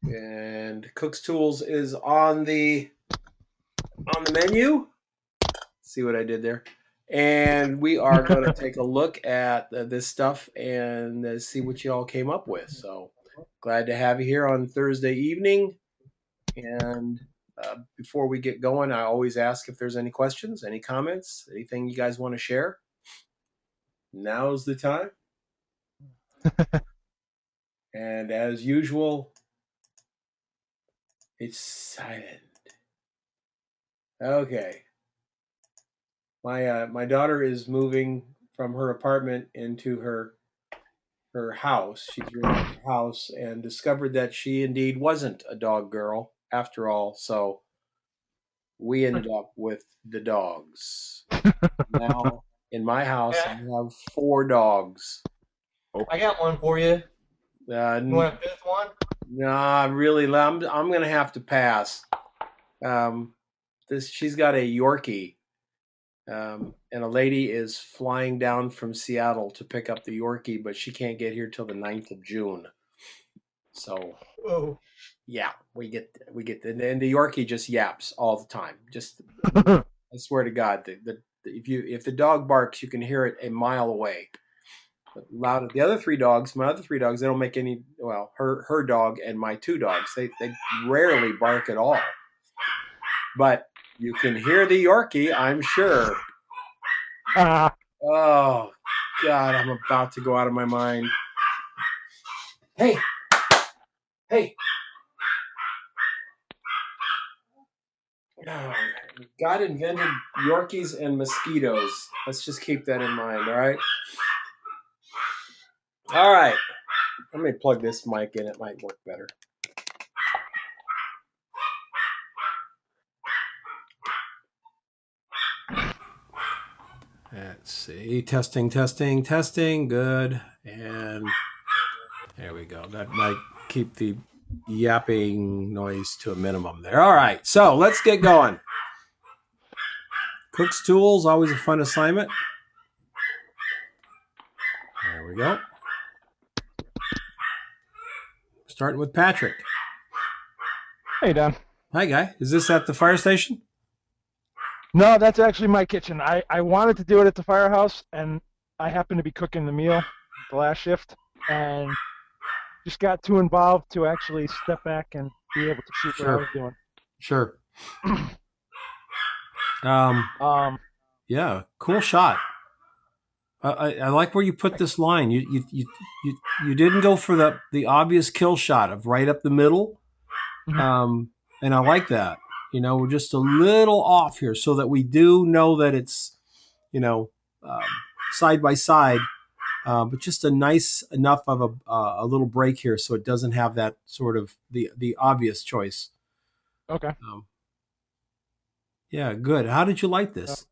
And Cook's Tools is on the menu. See what I did there? And we are going to take a look at this stuff and see what you all came up with. So glad to have you here on Thursday evening. And before we get going, I always ask if there's any questions, any comments, anything you guys want to share. Now's the time. And as usual, it's silent. Okay. My daughter is moving from her apartment into her house. She's renting her house and discovered that she indeed wasn't a dog girl after all. So we ended up with the dogs. Now in my house, I Yeah, have 4 dogs. I got one for you. You Uh, want a fifth one? nah, really, I'm gonna have to pass. Um, this she's got a Yorkie. And a lady is flying down from Seattle to pick up the Yorkie, but she can't get here till the 9th of June. So Whoa. yeah, we get and the Yorkie just yaps all the time. Just I swear to God, if the dog barks, you can hear it a mile away. But loud. The other 3 dogs, my other 3 dogs, they don't make any. Well, her dog and my 2 dogs, they rarely bark at all. But you can hear the Yorkie, I'm sure. Oh God, I'm about to go out of my mind. Hey, hey. Oh, God invented Yorkies and mosquitoes. Let's just keep that in mind, all right? All right. Let me plug this mic in. It might work better. Let's see. Testing, testing, testing. Good. And there we go. That might keep the yapping noise to a minimum there. All right. So let's get going. Cook's Tools, always a fun assignment. There we go. Starting with Patrick. Hey, Don. Hi, guy. Is this at the fire station? No, that's actually my kitchen. I wanted to do it at the firehouse, and I happened to be cooking the meal the last shift, and just got too involved to actually step back and be able to shoot what I Sure. was doing. Sure. Um, Yeah, cool shot. I like where you put this line. You didn't go for the obvious kill shot of right up the middle, and I like that. We're just a little off here, so that we do know that it's um, side by side, but just a nice enough of a little break here, so it doesn't have that sort of the obvious choice. okay. Um, yeah, good. How did you like Uh, this?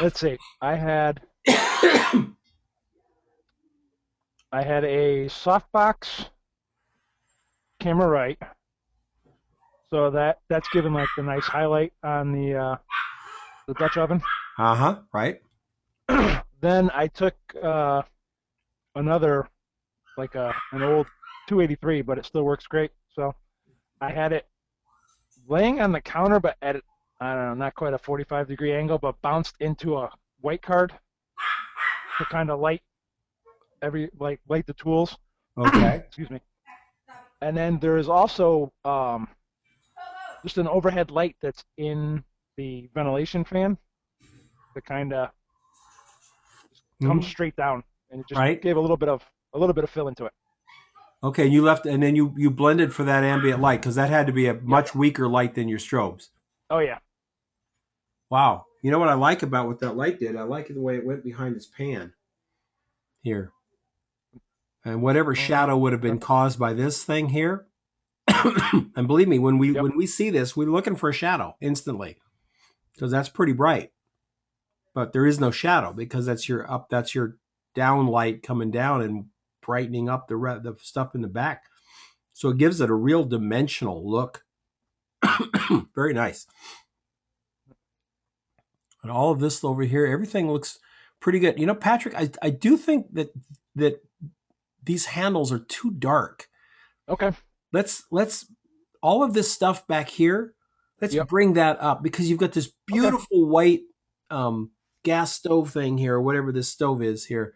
let's see. I had a softbox camera right, so that's given like the nice highlight on the Dutch oven. Right. Then I took another like an old 283, but it still works great. So I had it laying on the counter, but at I don't know, not quite a 45-degree angle, but bounced into a white card to kind of light the tools. Okay. Excuse me. And then there is also just an overhead light that's in the ventilation fan that kind of comes Mhm. straight down, and it just Right. gave a little bit of fill into it. Okay, you left, and then you blended for that ambient light because that had to be a Yep. much weaker light than your strobes. Oh yeah. Wow. You know what I like about what that light did? I like the way it went behind his pan here, and whatever shadow would have been Okay. caused by this thing here. And believe me, when we Yep. when we see this, we're looking for a shadow instantly because that's pretty bright. But there is no shadow because that's your down light coming down and brightening up the stuff in the back. So it gives it a real dimensional look. Very nice. And all of this over here, everything looks pretty good. Patrick, I do think that these handles are too dark Okay. Let's all of this stuff back here. Let's Yep. bring that up because you've got this Okay. beautiful white gas stove thing here, or whatever this stove is here,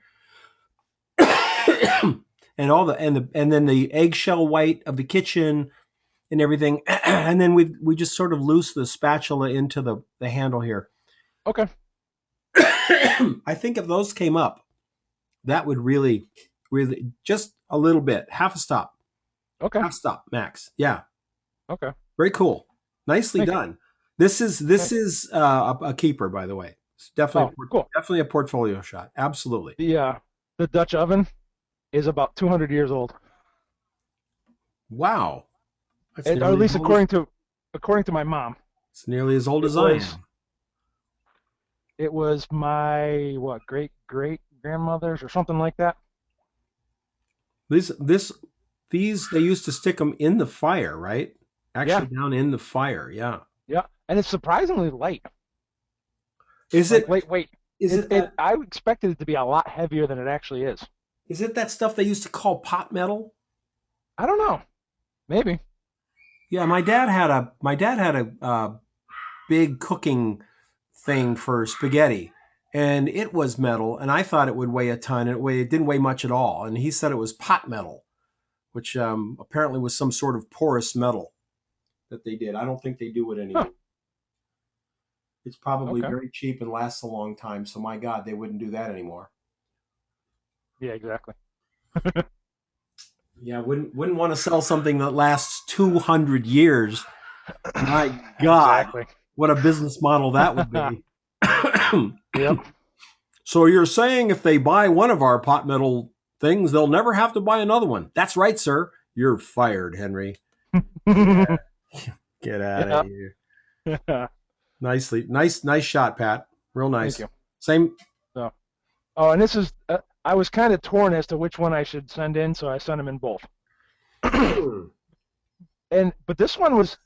and all the and then the eggshell white of the kitchen and everything, and then we just sort of loose the spatula into the handle here. Okay. I think if those came up, that would really, really just a little bit, Okay. half stop max. Yeah, Okay. very cool, nicely Thank you. done. This Thank- is a keeper, by the way. It's Oh, cool. definitely a portfolio shot. Absolutely. The Dutch oven is about 200 years old, Wow, that's or at nearly as least old as according to my mom. it's nearly as old It as I was am. it was my great grandmother's or something like that. This these they used to stick them in the fire, right? Yeah. Actually, down in the fire. Yeah. Yeah. And it's surprisingly light, Is like it lightweight. is it that I expected it to be a lot heavier than it actually is. is it that stuff they used to call pot metal? I don't know. Maybe. Yeah, my dad had a big cooking thing for spaghetti, and it was metal, and I thought it would weigh a ton, and it didn't weigh much at all, and he said it was pot metal, which apparently was some sort of porous metal that they did. I don't think they do it Huh. anymore. It's probably Okay. very cheap and lasts a long time, so my God, they wouldn't do that anymore. Yeah, exactly. Yeah, wouldn't want to sell something that lasts 200 years. My God, Exactly. what a business model that would be. Yep. So you're saying if they buy one of our pot metal things, they'll never have to buy another one? That's right, sir. You're fired, Henry. Yeah. Get out of here. Nice shot, Pat. Real nice. Thank you. Same. So, and this is I was kind of torn as to which one I should send in, so I sent them in both. But this one was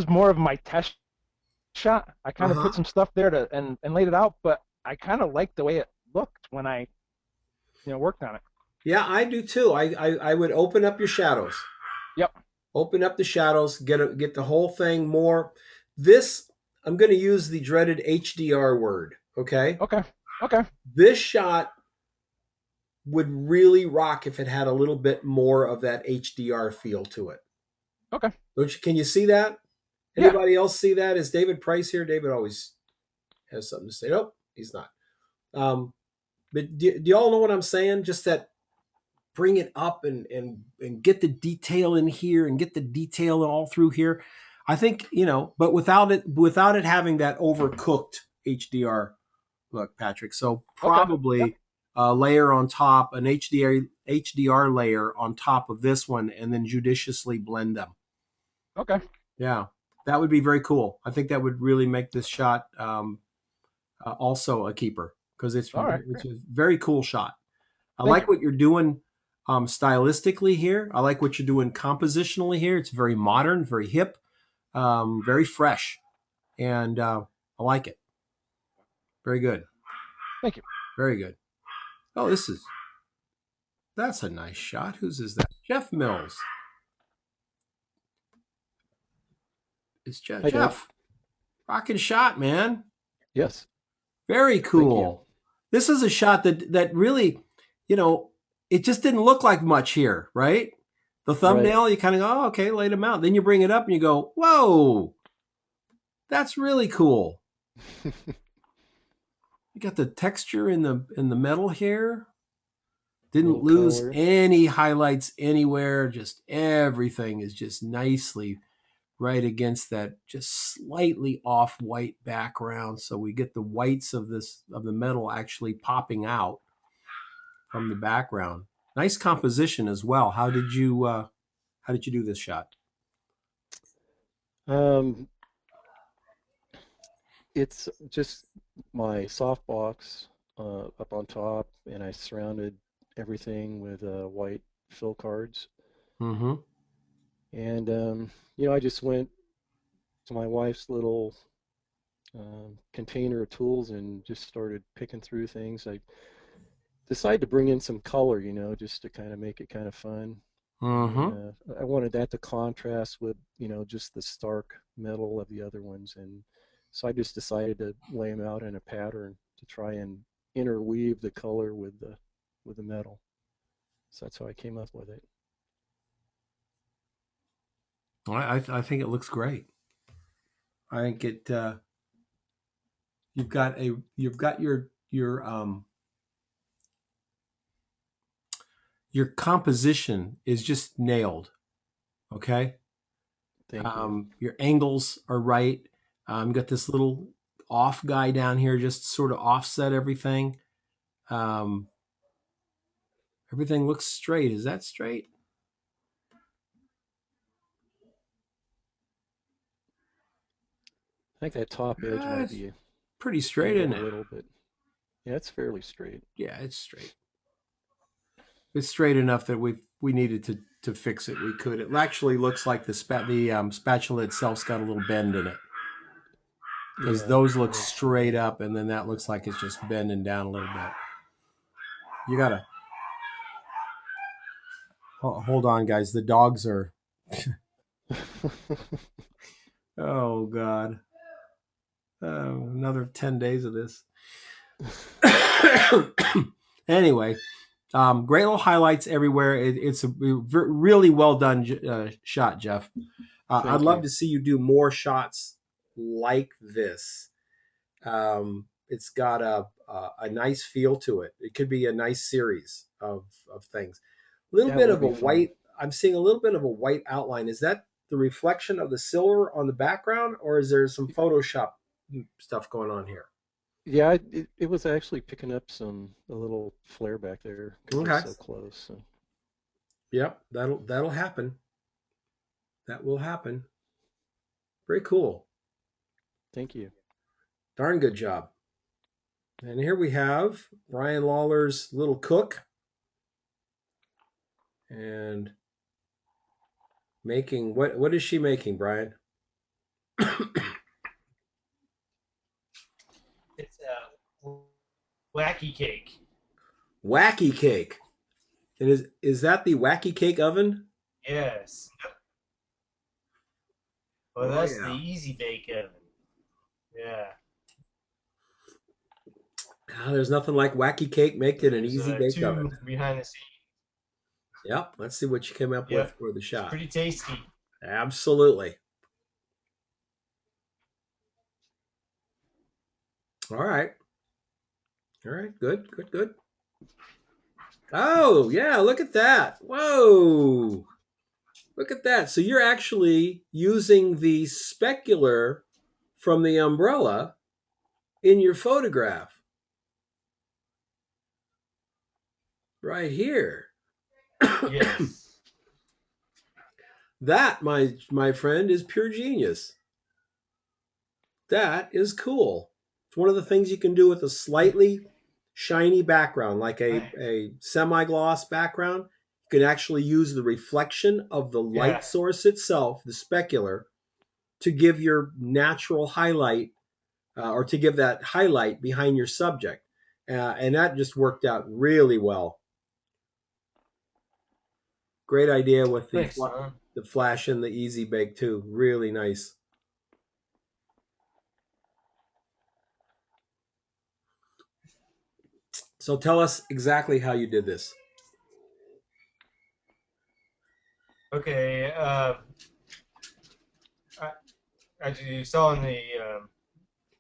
more of my test shot. I kind of put some stuff there to and laid it out, but I kind of liked the way it looked when I worked on it. Yeah, I do too. I would open up your shadows. Yep. Open up the shadows. Get the whole thing more. This I'm going to use the dreaded HDR word. Okay. Okay. Okay. This shot would really rock if it had a little bit more of that HDR feel to it. Okay. Can you see that? Yeah. Anybody else see that? Is David Price here? David always has something to say. Nope, he's not. But do y'all know what I'm saying? Just that bring it up and get the detail in here and get the detail all through here. I think, but without it having that overcooked HDR look, Patrick. So probably Okay. a layer on top, an HDR layer on top of this one, and then judiciously blend them. Okay. Yeah, that would be very cool. I think that would really make this shot also a keeper because it's Right. it's a very cool shot. I Thank like you. what you're doing stylistically here. I like what you're doing compositionally here. It's very modern, very hip, very fresh, and I like it. Very good. Thank you. Very good. Oh, that's a nice shot. Whose is that? Jeff Mills. It's Jeff. Hi, Dave. Jeff. Rocking shot, man. Yes. Very Thank cool. This is a shot that really, it just didn't look like much here, right? The thumbnail, you kind of go, oh, okay, laid them out. Then you bring it up and you go, whoa, that's really cool. You got the texture in the metal here. Didn't lose color. any highlights anywhere. Just everything is just nicely right against that just slightly off white background. So we get the whites of the metal actually popping out from the background. Nice composition as well. How did you do this shot? It's just my softbox up on top, and I surrounded everything with white fill cards. Mm-hmm. And I just went to my wife's little container of tools and just started picking through things. I decided to bring in some color, just to kind of make it kind of fun. Mm-hmm. And I wanted that to contrast with, just the stark metal of the other ones. And so I just decided to lay them out in a pattern to try and interweave the color with the metal. So that's how I came up with it. I think it looks great. I think it. You've got your composition is just nailed. Okay. Thank you. Your angles are right. Got this little off guy down here, just sort of offset everything. Um, everything looks straight. Is that straight? I think that top edge might It's be pretty straight, angled isn't a it? little bit. Yeah, it's fairly straight. Yeah, it's straight. It's straight enough that we needed to fix it. We could. It actually looks like the spatula itself's got a little bend in it, because Yeah, those I look noticed straight up, and then that looks like it's just bending down a little bit. You gotta hold on, guys. The dogs are. that. Oh God. Another 10 days of this. Anyway, great little highlights everywhere. It's a really well done shot, Jeff. I'd Thank love you. to see you do more shots like this. It's got a nice feel to it. It could be a nice series of things. A little That bit would of a be fun. white. I'm seeing a little bit of a white outline. Is that the reflection of the silver on the background, or is there some Photoshop stuff going on here? Yeah, it was actually picking up a little flare back there because it was Okay. so close. So. Yep, that'll happen. That will happen. Very cool. Thank you. Darn good job. And here we have Brian Lawler's little cook, and making what is she making, Brian? It's a wacky cake. Wacky cake. And is that the wacky cake oven? Yes. Well, Oh that's the yeah. easy bake oven. Yeah. There's nothing like wacky cake make it an There's easy bake oven. two behind the scenes. Yep. Let's see what you came up with Yep. for the It's shot. pretty tasty. Absolutely. All right. All right. Good. Good. Good. Oh yeah! Look at that. Whoa! Look at that. So you're actually using the specular from the umbrella in your photograph right here. Yes. That, my friend, is pure genius. That is cool. It's one of the things you can do with a slightly shiny background, like a semi-gloss background. You can actually use the reflection of the light Yeah. source itself, the specular, to give your natural highlight, or to give that highlight behind your subject. And that just worked out really well. Great idea with Thanks, son. the flash and the easy bake too. Really nice. So tell us exactly how you did this. Okay. As you saw in the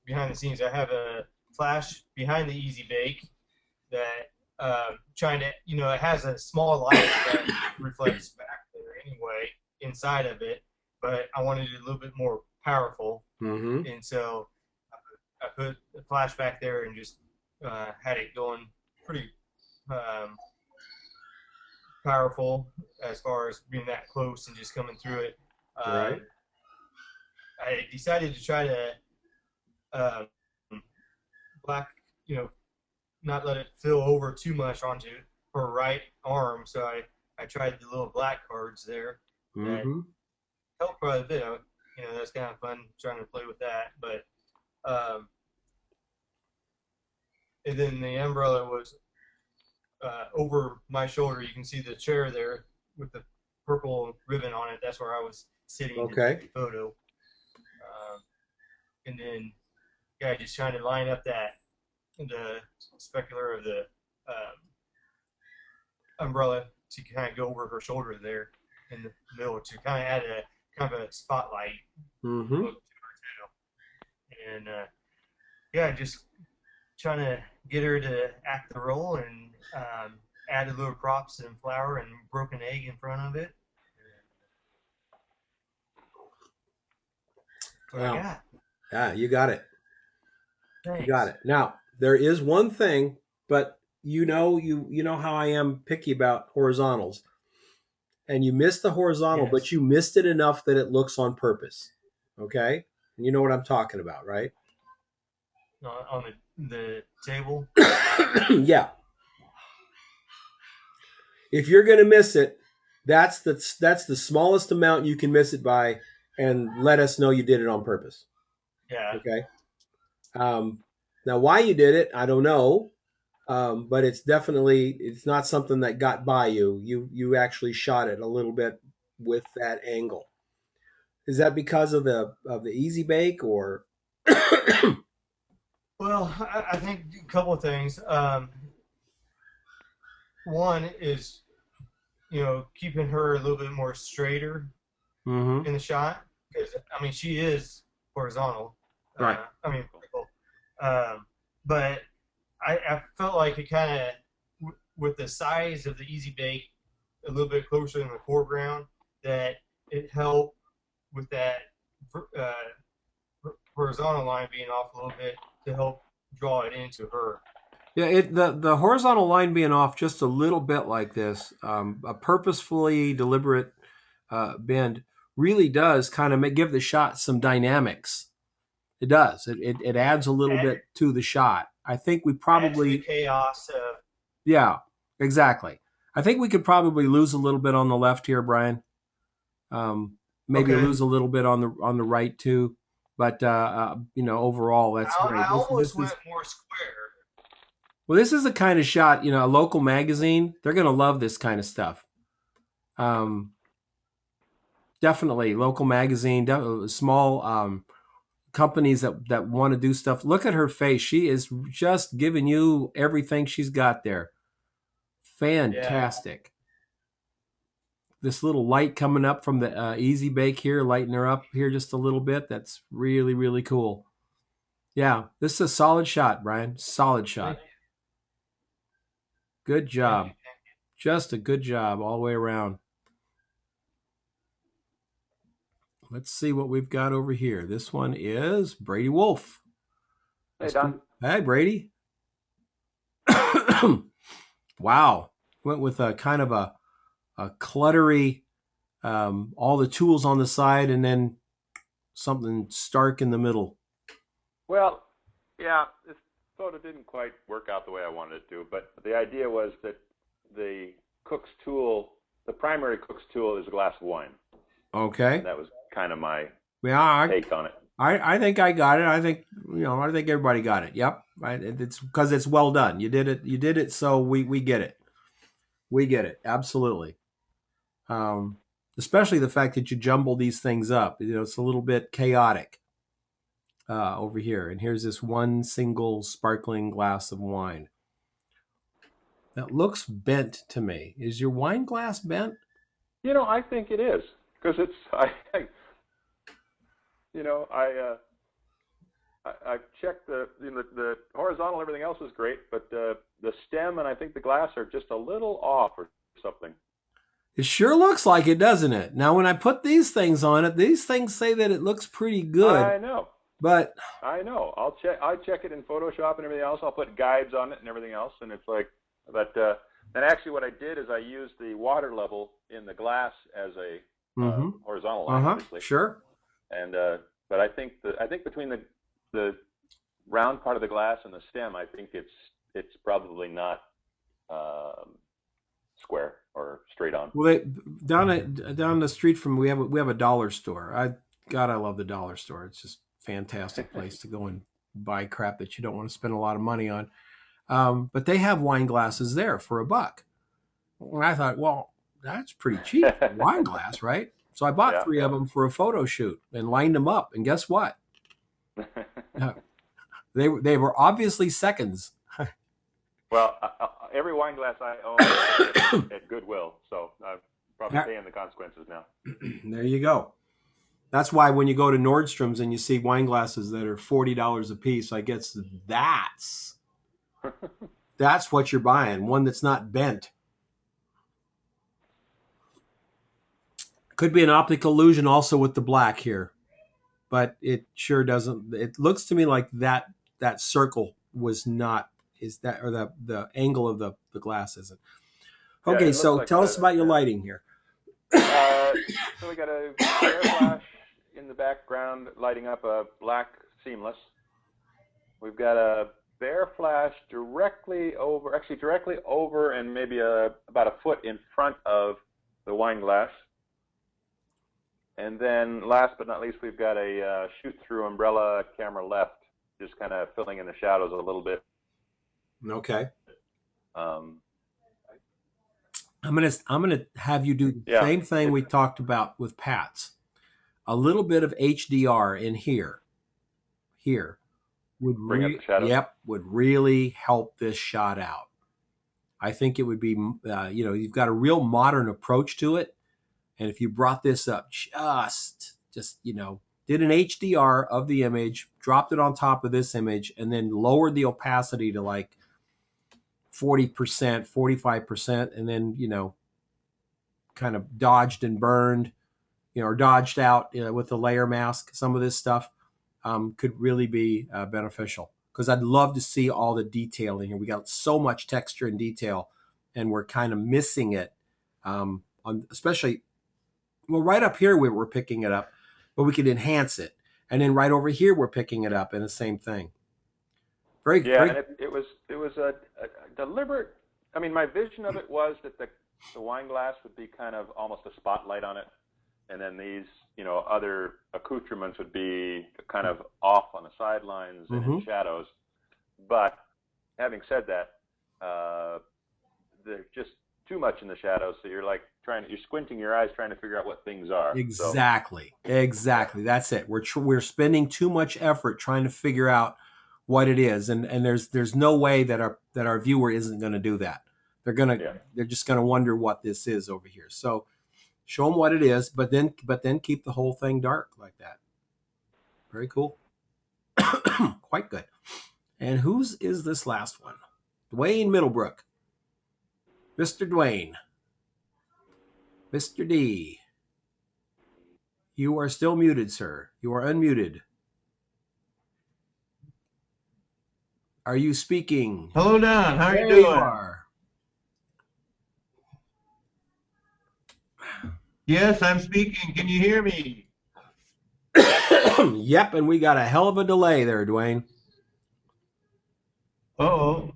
behind the scenes, I have a flash behind the easy bake that trying to, it has a small light that reflects back there anyway inside of it, but I wanted it a little bit more powerful, Mm-hmm. and so I put the flash back there and just had it going pretty um, powerful as far as being that close and just coming through it. Right. I decided to try to um, black, not let it fill over too much onto her right arm. So I tried the little black cards there that Mm-hmm. helped quite a bit. That's kind of fun trying to play with that. But and then the umbrella was over my shoulder. You can see the chair there with the purple ribbon on it. That's where I was sitting to Okay. take the photo. And then, yeah, just trying to line up the specular of the umbrella to kind of go over her shoulder there in the middle to kind of add a kind of a spotlight Mm-hmm. look to her too. And yeah, just trying to get her to act the role and add a little props and flower and broken egg in front of it. What Wow. I got. Yeah, you got it. Thanks. You got it. Now, there is one thing, but you know how I am picky about horizontals. And you missed the horizontal, Yes. but you missed it enough that it looks on purpose. Okay? And you know what I'm talking about, right? On the table. Yeah. If you're going to miss it, that's the smallest amount you can miss it by, and let us know you did it on purpose. Yeah. Okay. Now, why you did it, I don't know, but it's not something that got by you. You actually shot it a little bit with that angle. Is that because of the easy bake or? Well, I think a couple of things. One is, keeping her a little bit more straighter Mm-hmm. in the shot because I mean she is horizontal. Right. I mean vertical. But I felt like it kind of with the size of the easy bake a little bit closer in the foreground that it helped with that horizontal line being off a little bit to help draw it into her. Yeah, the horizontal line being off just a little bit like this, a purposefully deliberate bend, really does kind of give the shot some dynamics. It does. It adds a little bit to the shot. I think we Add to the probably, chaos of yeah, exactly. I think we could probably lose a little bit on the left here, Brian. Maybe Okay. lose a little bit on the right too. But overall, that's great. I almost went more square. Well, this is the kind of shot, a local magazine, they're going to love this kind of stuff. Definitely, local magazine, small companies that want to do stuff. Look at her face. She is just giving you everything she's got there. Fantastic. This little light coming up from the easy bake here, lighting her up here just a little bit. That's really, really cool. Yeah, this is a solid shot, Brian. Solid shot. Good job. Just a good job all the way around. Let's see what we've got over here. This one is Brady Wolf. Hey, Don. Hey, Brady. Wow. Went with a kind of a cluttery, all the tools on the side and then something stark in the middle. Well, yeah, this photo didn't quite work out the way I wanted it to, but the idea was that the primary cook's tool is a glass of wine. Okay. And that was kind of my take on it. I think I got it. I think everybody got it. Yep. It's because it's well done. You did it. So we get it. We get it. Absolutely. Especially the fact that you jumble these things up. It's a little bit chaotic over here. And here's this one single sparkling glass of wine. That looks bent to me. Is your wine glass bent? I think it is because it's I checked the horizontal, everything else is great, but the stem and I think the glass are just a little off or something. It sure looks like it, doesn't it? Now, when I put these things on it, these things say that it looks pretty good. I know. But I know. I'll check it in Photoshop and everything else. I'll put guides on it and everything else, and it's like, but and actually what I did is I used the water level in the glass as a horizontal line, obviously. Sure. And but I think between the round part of the glass and the stem, I think it's probably not square or straight on. Well, down the street from we have a dollar store. I love the dollar store. It's just a fantastic place to go and buy crap that you don't want to spend a lot of money on. But they have wine glasses there for $1. And I thought, well, that's pretty cheap for a wine glass, right? So I bought Yeah, 3 of them for a photo shoot and lined them up. And guess what? They were obviously seconds. Well, every wine glass I own at Goodwill, so I'm probably paying the consequences now. There you go. That's why when you go to Nordstrom's and you see wine glasses that are $40 a piece, I guess that's what you're buying. One that's not bent. Could be an optical illusion also with the black here, but it sure doesn't. It looks to me like that circle was not, is that, or the angle of the glass isn't. Okay, Yeah, so like tell us about your lighting here. So we got a flare flash in the background lighting up a black seamless. We've got a bare flash directly over and maybe about a foot in front of the wine glass. And then last but not least, we've got a shoot-through umbrella camera left, just kind of filling in the shadows a little bit. Okay. I'm gonna have you do the same thing we talked about with Pat's. A little bit of HDR in here. Would bring up the shadows. Would really help this shot out. I think it would be, you've got a real modern approach to it, and if you brought this up just did an HDR of the image, dropped it on top of this image, and then lowered the opacity to like 40%, 45%, and then, kind of dodged and burned, or dodged out with the layer mask. Some of this stuff could really be beneficial, because I'd love to see all the detailing here. We got so much texture and detail, and we're kind of missing it, especially, right up here we're picking it up, but we could enhance it. And then right over here we're picking it up, and the same thing. And it was a deliberate. I mean, my vision of it was that the wine glass would be kind of almost a spotlight on it, and then these other accoutrements would be kind of off on the sidelines and in shadows. But having said that, there's just too much in the shadows, so you're squinting your eyes trying to figure out what things are. Exactly. That's it. We're spending too much effort trying to figure out what it is, and there's no way that our viewer isn't going to do that. They're just going to wonder what this is over here. So show them what it is, but then keep the whole thing dark like that. Very cool. Quite good. And whose is this last one? Dwayne Middlebrook. Mr. Dwayne. Mr. D. You are still muted, sir. You are unmuted. Are you speaking? Hello, Don. How are you doing? There you are. Yes, I'm speaking. Can you hear me? Yep, and we got a hell of a delay there, Dwayne. Uh-oh.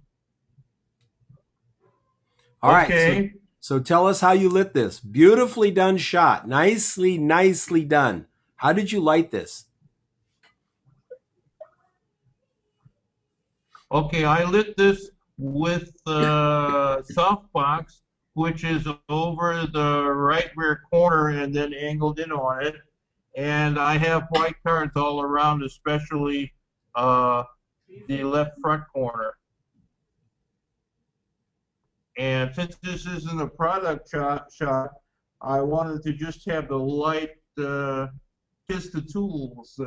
All right. Okay. So tell us how you lit this. Beautifully done shot. Nicely done. How did you light this? Okay, I lit this with softbox, which is over the right rear corner and then angled in on it. And I have white cards all around, especially the left front corner. And since this isn't a product shot, I wanted to just have the light kiss the tools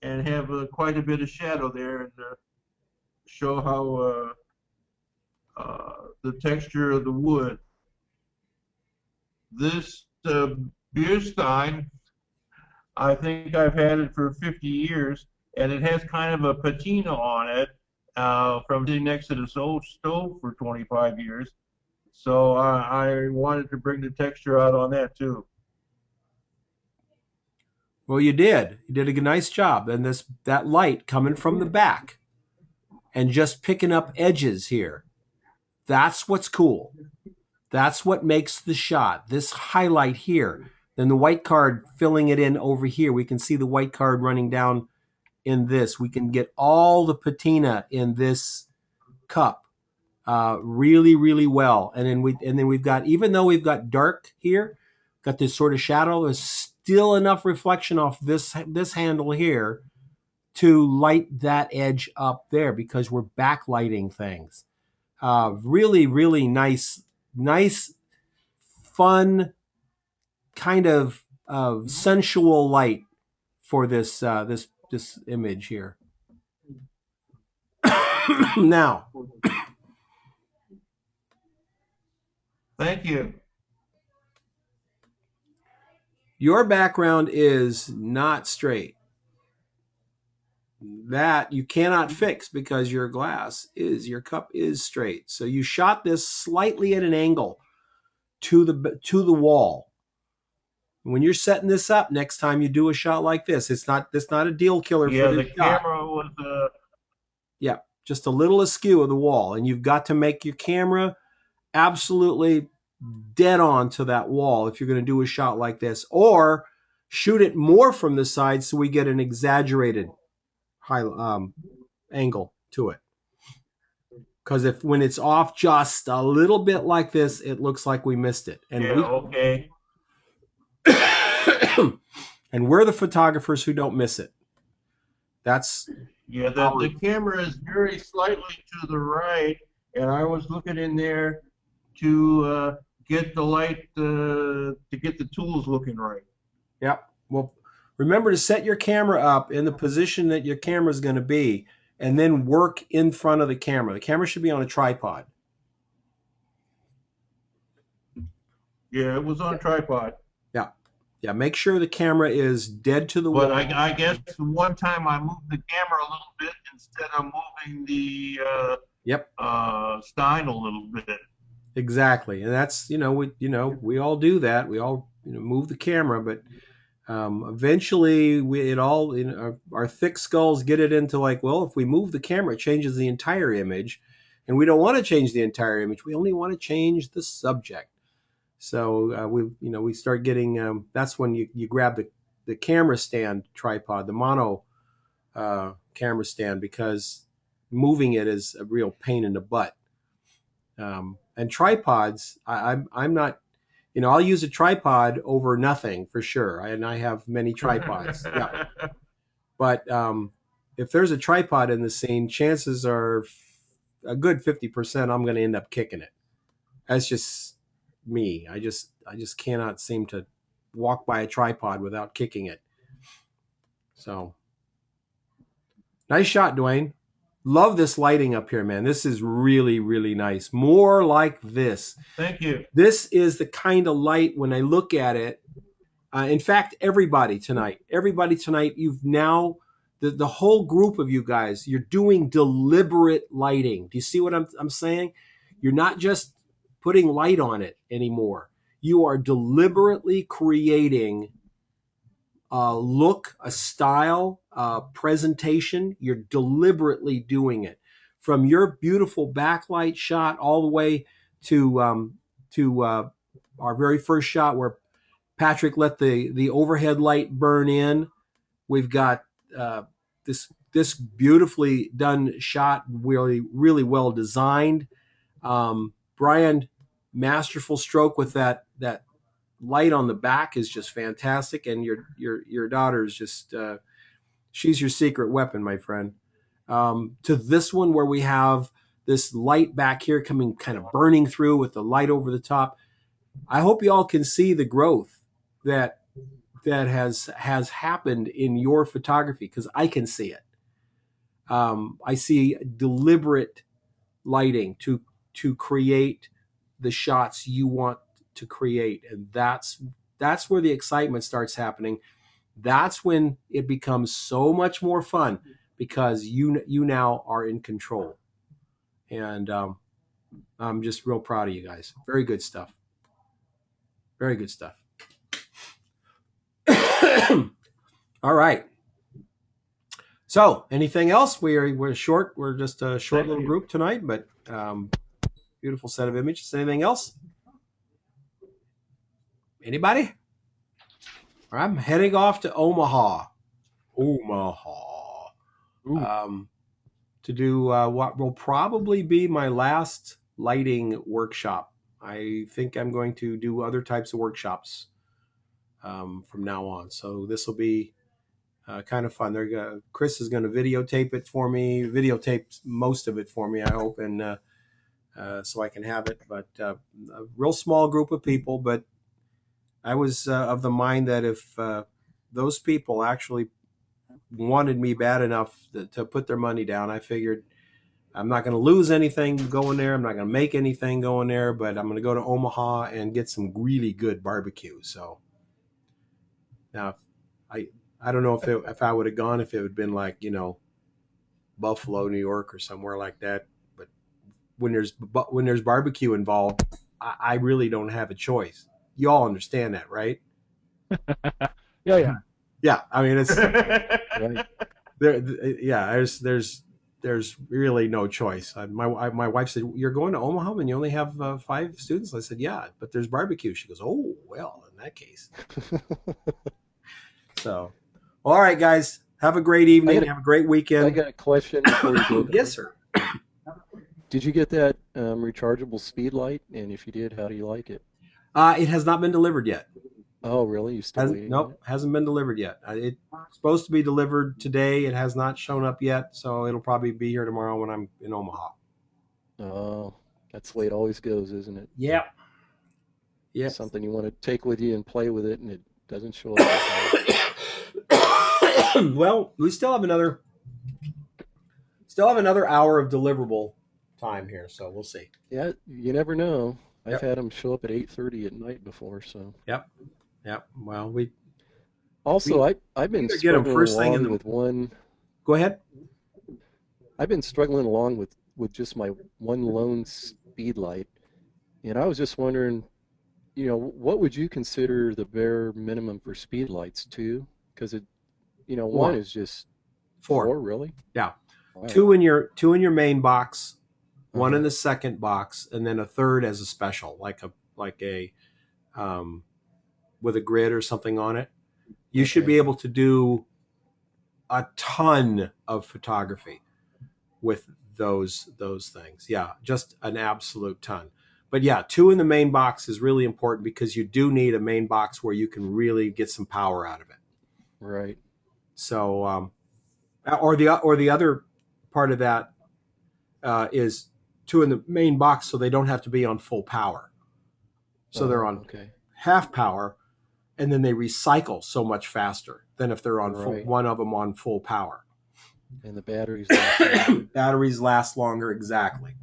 and have quite a bit of shadow there, and show how the texture of the wood. This Bierstein, I think I've had it for 50 years, and it has kind of a patina on it from sitting next to this old stove for 25 years. So I wanted to bring the texture out on that too. Well, you did. You did a nice job. And that light coming from the back and just picking up edges here. That's what's cool. That's what makes the shot. This highlight here. Then the white card filling it in over here. We can see the white card running down in this. We can get all the patina in this cup. really, really well. And then we've got, even though we've got dark here, got this sort of shadow, there's still enough reflection off this handle here to light that edge up there because we're backlighting things. Really, really nice, fun kind of sensual light for this this image here. Now, Thank you. your background is not straight. That you cannot fix because your cup is straight. So you shot this slightly at an angle to the wall. When you're setting this up, next time you do a shot like this, it's not a deal killer Yeah, for the this shot. camera was Yeah, just a little askew of the wall, and you've got to make your camera absolutely dead on to that wall if you're going to do a shot like this, or shoot it more from the side so we get an exaggerated high angle to it. Because when it's off just a little bit like this, it looks like we missed it. And okay. And we're the photographers who don't miss it. That's the camera is very slightly to the right, and I was looking in there to get the light to get the tools looking right. Yep. Well, remember to set your camera up in the position that your camera is going to be, and then work in front of the camera. The camera should be on a tripod. Yeah, it was on a tripod. Yeah. Yeah, make sure the camera is dead to the wall. But I guess one time I moved the camera a little bit instead of moving the stein a little bit. Exactly. And that's, we all do that. We all, move the camera, but eventually our thick skulls get it into like, well, if we move the camera, it changes the entire image, and we don't want to change the entire image. We only want to change the subject. So we start getting, that's when you grab the camera stand tripod, the mono camera stand, because moving it is a real pain in the butt. And tripods, I'm not, I'll use a tripod over nothing for sure. And I have many tripods. Yeah. But if there's a tripod in the scene, chances are a good 50% I'm going to end up kicking it. That's just me. I just cannot seem to walk by a tripod without kicking it. So nice shot, Dwayne. Love this lighting up here, man. This is really, really nice. More like this. Thank you. This is the kind of light, when I look at it, in fact, everybody tonight, you've now, the whole group of you guys, you're doing deliberate lighting. Do you see what I'm saying? You're not just putting light on it anymore. You are deliberately creating a look, a style, a presentation. You're deliberately doing it. From your beautiful backlight shot all the way to our very first shot where Patrick let the overhead light burn in. We've got this beautifully done shot, really, really well designed. Brian, masterful stroke with that light on the back is just fantastic, and your daughter's just she's your secret weapon, my friend. To this one where we have this light back here coming, kind of burning through with the light over the top. I hope you all can see the growth that has happened in your photography, because I can see it. I see deliberate lighting to create the shots you want to create, and that's where the excitement starts happening. That's when it becomes so much more fun, because you now are in control. And I'm just real proud of you guys. Very good stuff. Very good stuff. All right. So, anything else? We're short. We're just a short little group tonight, but beautiful set of images. Anything else? Anybody? I'm heading off to Omaha. to do what will probably be my last lighting workshop. I think I'm going to do other types of workshops from now on. So this will be kind of fun. Chris is going to videotape it for me, videotape most of it for me, I hope, and so I can have it. But a real small group of people. But I was of the mind that if those people actually wanted me bad enough to put their money down, I figured I'm not going to lose anything going there. I'm not going to make anything going there, but I'm going to go to Omaha and get some really good barbecue. So now I don't know if I would have gone if it would been like, Buffalo, New York or somewhere like that. But when there's barbecue involved, I really don't have a choice. You all understand that, right? Yeah. Yeah. I mean, it's Right. yeah, there's really no choice. My wife said, "You're going to Omaha and you only have 5 students?" I said, "Yeah, but there's barbecue." She goes, "Oh, well, in that case." So, all right, guys, have a great evening. Have a great weekend. I got a question before you go. Yes, sir. Did you get that rechargeable speed light? And if you did, how do you like it? It has not been delivered yet. Oh, really? You still waiting? Nope, hasn't been delivered yet. It's supposed to be delivered today. It has not shown up yet, so it'll probably be here tomorrow when I'm in Omaha. Oh, that's the way it always goes, isn't it? Yeah. Yeah. Something you want to take with you and play with it, and it doesn't show up. Well, we still have another hour of deliverable time here, so we'll see. Yeah, you never know. Yep. I've had them show up at 8:30 at night before, so. Yep. Well, I've been struggling along with one. Go ahead. I've been struggling along with just my one lone speed light, and I was just wondering, what would you consider the bare minimum for speed lights? 2? Because one is just 4, really. Yeah. Wow. 2 in your main box, 1 in the second box, and then a third as a special, like a with a grid or something on it. You should be able to do a ton of photography with those things. Yeah, just an absolute ton. But yeah, 2 in the main box is really important because you do need a main box where you can really get some power out of it. Right. So, or the other part of that is 2 in the main box, so they don't have to be on full power. So they're on half power, and then they recycle so much faster than if they're on one of them on full power. And the batteries last longer. Exactly.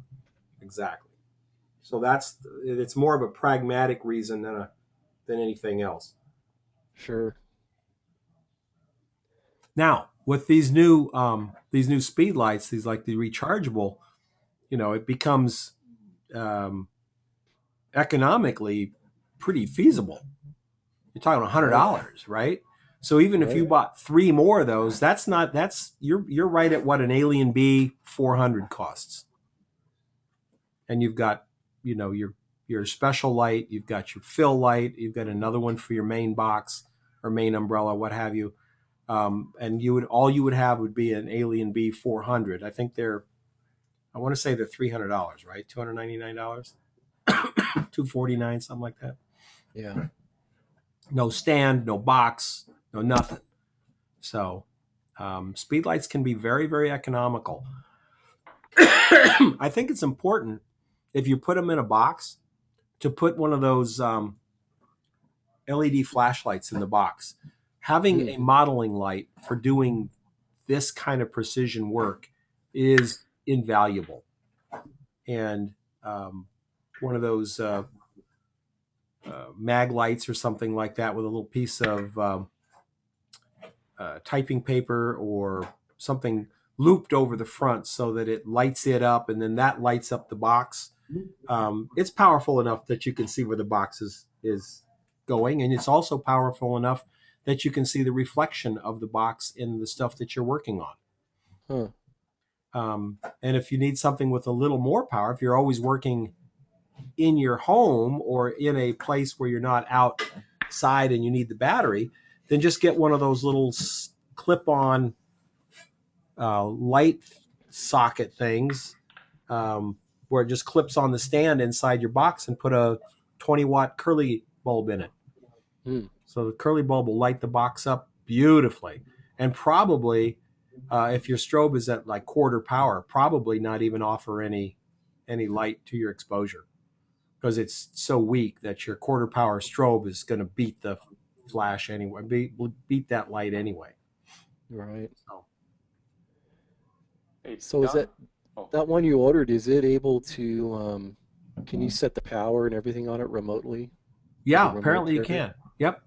So it's more of a pragmatic reason than anything else. Sure. Now, with these new speed lights, these like the rechargeable, it becomes economically pretty feasible. You're talking $100, right? So even if you bought 3 more of those, you're right at what an Alien B 400 costs. And you've got, your special light, you've got your fill light, you've got another one for your main box or main umbrella, what have you. And all you would have would be an Alien B 400. I want to say they're $300, right? $299, $249, something like that. Yeah. No stand, no box, no nothing. So speed lights can be very, very economical. I think it's important if you put them in a box to put one of those LED flashlights in the box. Having a modeling light for doing this kind of precision work is invaluable. And one of those mag lights or something like that with a little piece of typing paper or something looped over the front so that it lights it up, and then that lights up the box. It's powerful enough that you can see where the box is going, and it's also powerful enough that you can see the reflection of the box in the stuff that you're working on. And if you need something with a little more power, if you're always working in your home or in a place where you're not outside and you need the battery, then just get one of those little clip-on light socket things where it just clips on the stand inside your box, and put a 20-watt curly bulb in it. So the curly bulb will light the box up beautifully, and probably if your strobe is at like quarter power, probably not even offer any light to your exposure, because it's so weak that your quarter power strobe is going to beat the flash anyway, beat that light anyway. Right. Hey, So is Don? that one you ordered, is it able to, can you set the power and everything on it remotely? Yeah, remote apparently you trigger? can. Yep.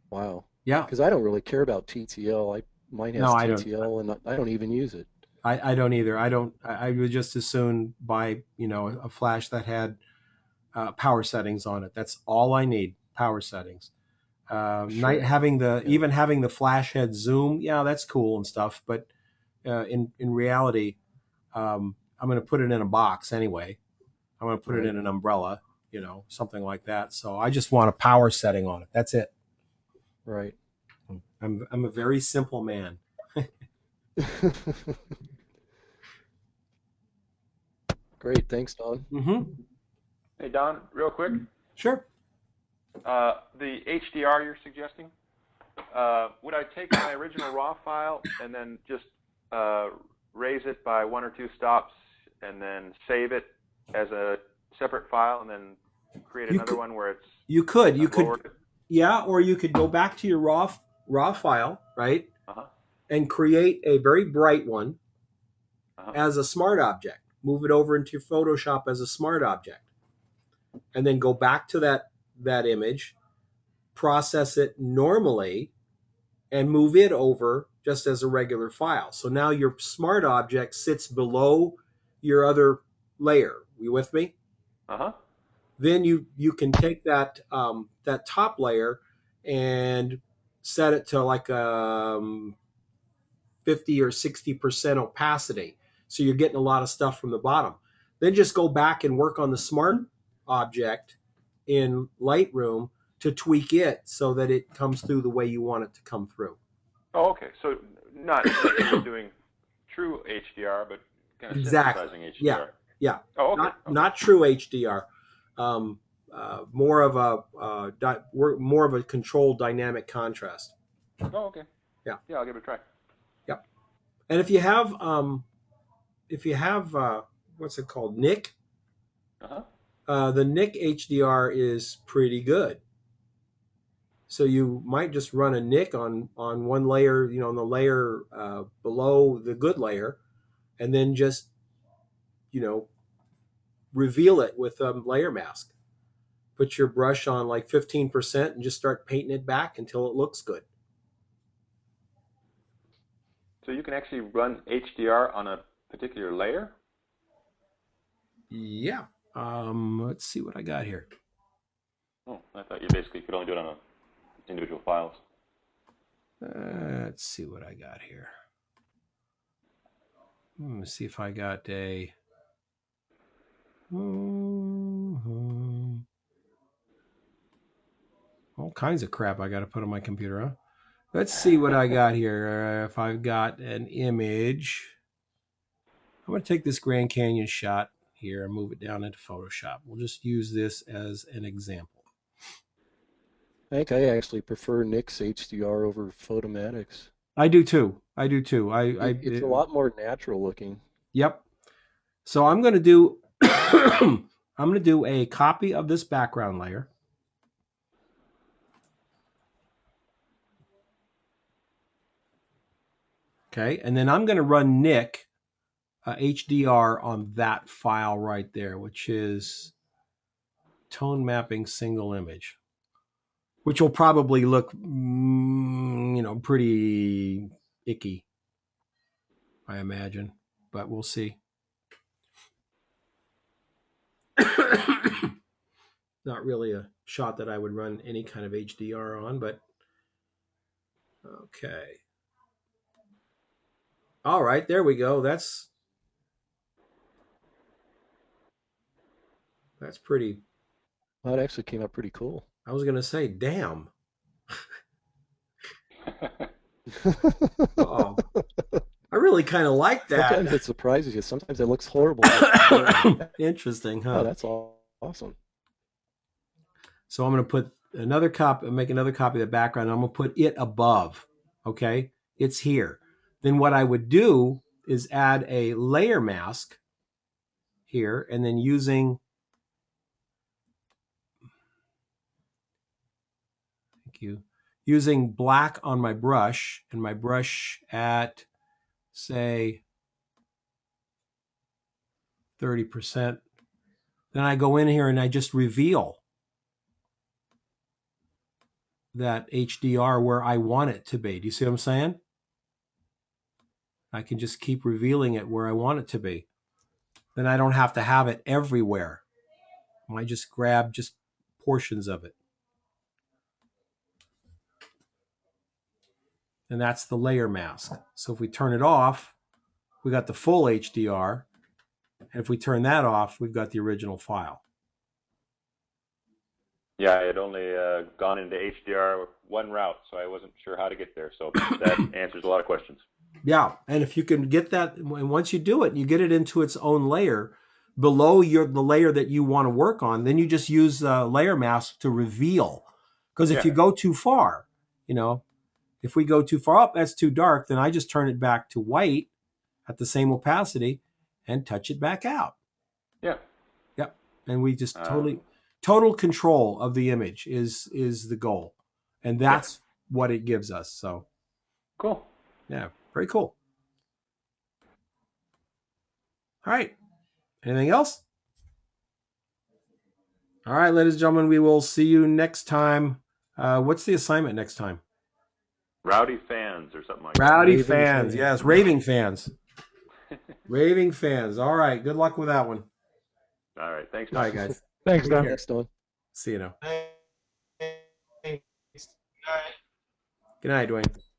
Wow. Yeah. Because I don't really care about TTL. Mine No, has I don't. TTL, and I don't even use it. I don't either. I would just as soon buy, a flash that had power settings on it. That's all I need. Power settings. Sure. Having Yeah. even having the flash head zoom, yeah, that's cool and stuff. But in reality, I'm going to put it in a box anyway. I'm going to put it Right. in an umbrella, something like that. So I just want a power setting on it. That's it. Right. I'm a very simple man. Great. Thanks, Don. Mm-hmm. Hey, Don, real quick. Sure. The HDR you're suggesting, would I take my original RAW file and then just raise it by 1 or 2 stops and then save it as a separate file and then create another one where it's you could lowered? Yeah, or you could go back to your raw file, right? Uh-huh. And create a very bright one Uh-huh. as a smart object. Move it over into your Photoshop as a smart object, and then go back to that image, process it normally, and move it over just as a regular file. So now your smart object sits below your other layer. You with me? Uh-huh. Then you can take that that top layer and set it to like 50 or 60% opacity. So you're getting a lot of stuff from the bottom. Then just go back and work on the smart object in Lightroom to tweak it so that it comes through the way you want it to come through. Oh, okay. So not just doing true HDR, but kind of synthesizing HDR. Yeah. Oh, okay. Not true HDR. More of a controlled dynamic contrast. Oh, okay. Yeah. Yeah, I'll give it a try. Yep. And if you have what's it called, Nik? The Nik HDR is pretty good. So you might just run a Nik on one layer, on the layer below the good layer, and then just reveal it with a layer mask. Put your brush on like 15% and just start painting it back until it looks good. So you can actually run HDR on a particular layer? Yeah. Let's see what I got here. Oh, I thought you basically could only do it on individual files. Let's see what I got here. Let me see if I got a... all kinds of crap I got to put on my computer, huh? Let's see what I got here. If I've got an image, I'm going to take this Grand Canyon shot here and move it down into Photoshop. We'll just use this as an example. I think I actually prefer Nik's HDR over Photomatic's. I do too. It's a lot more natural looking. Yep. So I'm going to do I'm going to do a copy of this background layer. Okay, and then I'm going to run Nik HDR on that file right there, which is tone mapping single image, which will probably look, pretty icky, I imagine, but we'll see. Not really a shot that I would run any kind of HDR on, but okay. All right, there we go. That's pretty. That actually came out pretty cool. I was going to say, damn. Oh, I really kind of like Sometimes that. it surprises you. Sometimes it looks horrible. Interesting, huh? Oh, that's awesome. So I'm going to put another copy, make another copy of the background. I'm going to put it above. Okay, it's here. Then what I would do is add a layer mask here, and then using, thank you, using black on my brush, and my brush at, say, 30%. Then I go in here and I just reveal that HDR where I want it to be. Do you see what I'm saying? I can just keep revealing it where I want it to be. Then I don't have to have it everywhere. I just grab just portions of it. And that's the layer mask. So if we turn it off, we got the full HDR. And if we turn that off, we've got the original file. Yeah, I had only gone into HDR one route, so I wasn't sure how to get there. So that answers a lot of questions. Yeah, and if you can get that, and once you do it, you get it into its own layer below the layer that you want to work on, then you just use layer mask to reveal. Because if you go too far, if we go too far up, that's too dark, then I just turn it back to white at the same opacity and touch it back out. Yeah. Yep. And we just total control of the image is the goal. And that's what it gives us. So cool. Yeah, very cool. All right. Anything else? All right, ladies and gentlemen, we will see you next time. What's the assignment next time? Rowdy fans or something like that. Rowdy fans, yes. Raving fans. Raving fans. All right. Good luck with that one. All right. Thanks, Don. All right, guys. Thanks, Don. Thanks, Don. See you now. Thanks. Good night. Good night, Dwayne.